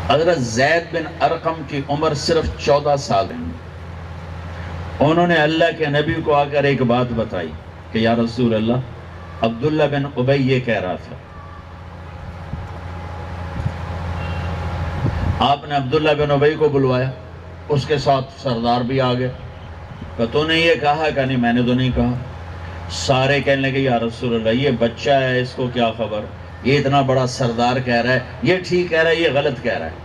حضرت زید بن ارقم کی عمر صرف 14 سال ہے. انہوں نے اللہ کے نبی کو آ کر ایک بات بتائی کہ یا رسول اللہ، عبداللہ بن ابی یہ کہہ رہا تھا. آپ نے عبداللہ بن ابی کو بلوایا، اس کے ساتھ سردار بھی آ گئے. کہ تو نے یہ کہا کہ نہیں میں نے تو نہیں کہا. سارے کہنے لگے یا رسول اللہ یہ بچہ ہے، اس کو کیا خبر، یہ اتنا بڑا سردار کہہ رہا ہے، یہ ٹھیک کہہ رہا ہے، یہ غلط کہہ رہا ہے.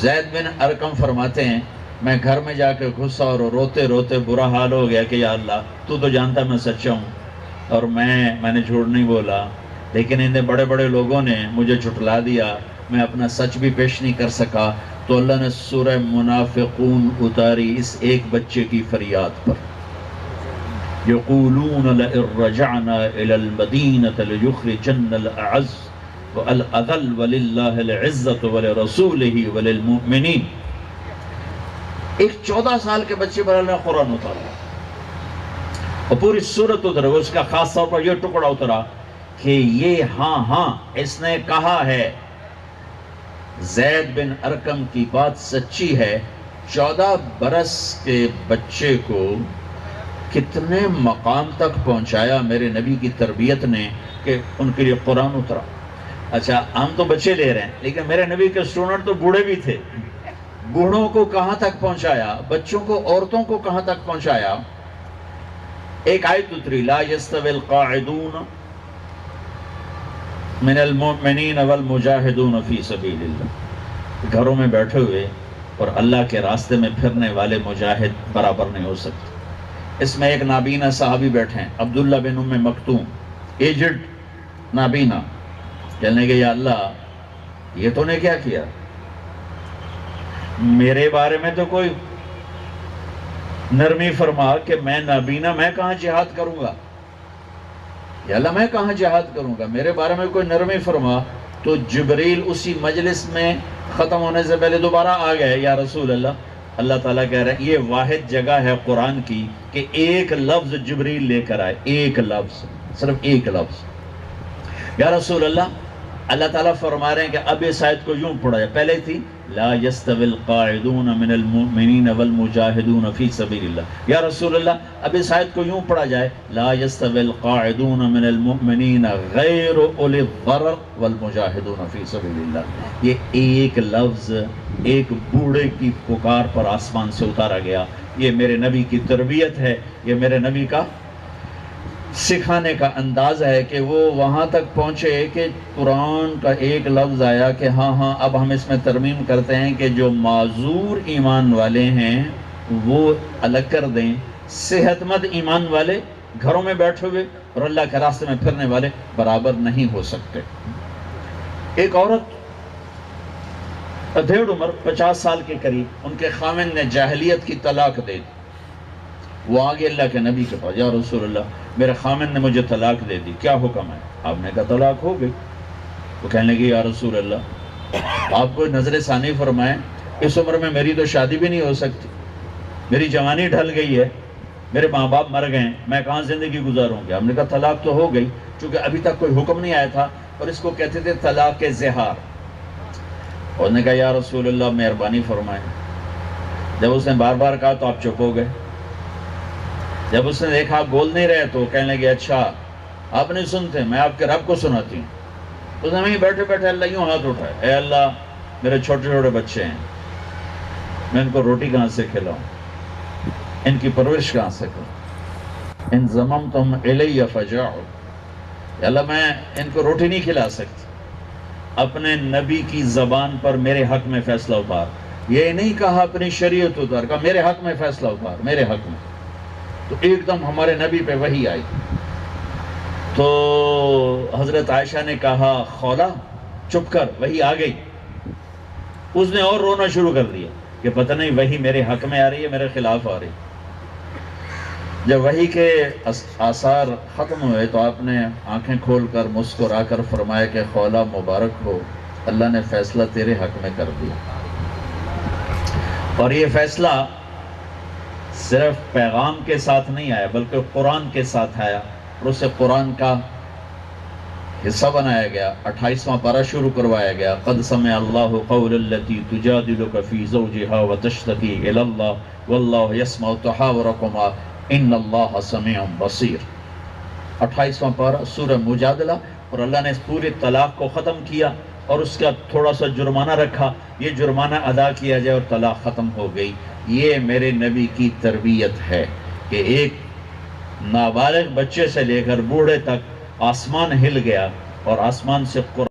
زید بن ارقم فرماتے ہیں میں گھر میں جا کے گھسا اور روتے روتے برا حال ہو گیا کہ یا اللہ تو جانتا میں سچا ہوں اور میں نے جھوٹ نہیں بولا، لیکن ان بڑے بڑے لوگوں نے مجھے جھٹلا دیا، میں اپنا سچ بھی پیش نہیں کر سکا. تو اللہ نے سورہ منافقون اتاری اس ایک بچے کی فریاد پر. یقولون لئن رجعنا الى المدینة لیخرجن الاعز والاذل وللہ العزة ولرسولہ وللمؤمنین. ایک 14 سال کے بچے پر اللہ نے قرآن اتارا اور پوری سورت اترا. اس کا خاص طور پر یہ ٹکڑا اترا کہ یہ ہاں اس نے کہا ہے، زید بن ارقم کی بات سچی ہے. 14 برس کے بچے کو کتنے مقام تک پہنچایا میرے نبی کی تربیت نے کہ ان کے لیے قرآن اترا. اچھا ہم تو بچے لے رہے ہیں، لیکن میرے نبی کے اسٹوڈنٹ تو بوڑھے بھی تھے. بوڑھوں کو کہاں تک پہنچایا، بچوں کو، عورتوں کو کہاں تک پہنچایا. ایک آیت اتری لا یستوی القاعدون من المؤمنین والمجاہدون فی سبیل اللہ. گھروں میں بیٹھے ہوئے اور اللہ کے راستے میں پھرنے والے مجاہد برابر نہیں ہو سکتے. اس میں ایک نابینا صحابی بیٹھے ہیں عبداللہ بن ام مکتوم، ایجڈ نابینا. کہنے کہ یا اللہ یہ تو نے کیا کیا، میرے بارے میں تو کوئی نرمی فرما کہ میں نابینا، میں کہاں جہاد کروں گا، یا اللہ میں کہاں جہاد کروں گا، میرے بارے میں کوئی نرمی فرما. تو جبریل اسی مجلس میں ختم ہونے سے پہلے دوبارہ آ گئے. یا رسول اللہ، اللہ تعالیٰ کہہ رہے ہیں یہ واحد جگہ ہے قرآن کی کہ ایک لفظ جبریل لے کر آئے، ایک لفظ، صرف ایک لفظ. یا رسول اللہ، اللہ تعالیٰ فرما رہے ہیں کہ اب اس آیت کو یوں پڑھا جائے. پہلے تھی لا یستوی القاعدون من المؤمنین والمجاہدون فی سبیل اللہ. یا رسول اللہ اب اس آیت کو یوں پڑھا جائے لا یستوی القاعدون من المؤمنین غیر اولی الضرر والمجاہدون فی سبیل اللہ. یہ ایک لفظ ایک بوڑھے کی پکار پر آسمان سے اتارا گیا. یہ میرے نبی کی تربیت ہے، یہ میرے نبی کا سکھانے کا انداز ہے کہ وہ وہاں تک پہنچے کہ قرآن کا ایک لفظ آیا کہ ہاں اب ہم اس میں ترمیم کرتے ہیں کہ جو معذور ایمان والے ہیں وہ الگ کر دیں، صحت مند ایمان والے گھروں میں بیٹھے ہوئے اور اللہ کے راستے میں پھرنے والے برابر نہیں ہو سکتے. ایک عورت ادھیڑ عمر 50 سال کے قریب، ان کے خاوند نے جاہلیت کی طلاق دے دی. وہ آگے اللہ کے نبی کے پاس، یا رسول اللہ میرے خاوند نے مجھے طلاق دے دی، کیا حکم ہے؟ آپ نے کہا طلاق ہو گئی. وہ کہنے لگے یا رسول اللہ آپ کو نظر ثانی فرمائیں، اس عمر میں میری تو شادی بھی نہیں ہو سکتی، میری جوانی ڈھل گئی ہے، میرے ماں باپ مر گئے ہیں، میں کہاں زندگی گزاروں گا. ہم نے کہا طلاق تو ہو گئی، چونکہ ابھی تک کوئی حکم نہیں آیا تھا اور اس کو کہتے تھے طلاق زہار. اور نے کہا یا رسول اللہ مہربانی فرمائیں. جب اس نے بار بار کہا تو آپ چپ ہو گئے. جب اس نے دیکھا آپ بول نہیں رہے تو کہنے لگے اچھا آپ نہیں سنتے، میں آپ کے رب کو سناتی ہوں. اس نے بیٹھے بیٹھے اللہ یوں ہاتھ اٹھائے، اے اللہ میرے چھوٹے چھوٹے بچے ہیں، میں ان کو روٹی کہاں سے کھلاؤں، ان کی پرورش کہاں سے کروں. ان ضممتم الی فجاعوا، اللہ میں ان کو روٹی نہیں کھلا سکتی. اپنے نبی کی زبان پر میرے حق میں فیصلہ اتار. یہ نہیں کہا اپنی شریعت اتار، کہا میرے حق میں فیصلہ اتار، میرے حق میں. تو ایک دم ہمارے نبی پہ وحی آئی. تو حضرت عائشہ نے کہا خولا چپ کر، وحی آ گئی. اس نے اور رونا شروع کر دیا کہ پتہ نہیں وحی میرے حق میں آ رہی ہے میرے خلاف آ رہی. جب وحی کے آثار ختم ہوئے تو آپ نے آنکھیں کھول کر مسکرا کر فرمایا کہ خولا مبارک ہو، اللہ نے فیصلہ تیرے حق میں کر دیا. اور یہ فیصلہ صرف پیغام کے ساتھ نہیں آیا بلکہ قرآن کے ساتھ آیا. اور اسے قرآن کا حصہ بنایا گیا، 28واں پارہ شروع کروایا گیا، قد سمع اللہ قول التی تجادلک فی زوجہا وتشتکی الی اللہ واللہ یسمع تحاورکما ان اللہ سمیع بصیر۔ 28واں پارہ سورہ مجادلہ، اور اللہ نے اس پورے طلاق کو ختم کیا اور اس کا تھوڑا سا جرمانہ رکھا، یہ جرمانہ ادا کیا جائے اور طلاق ختم ہو گئی۔ یہ میرے نبی کی تربیت ہے کہ ایک نابالغ بچے سے لے کر بوڑھے تک آسمان ہل گیا اور آسمان سے قرآن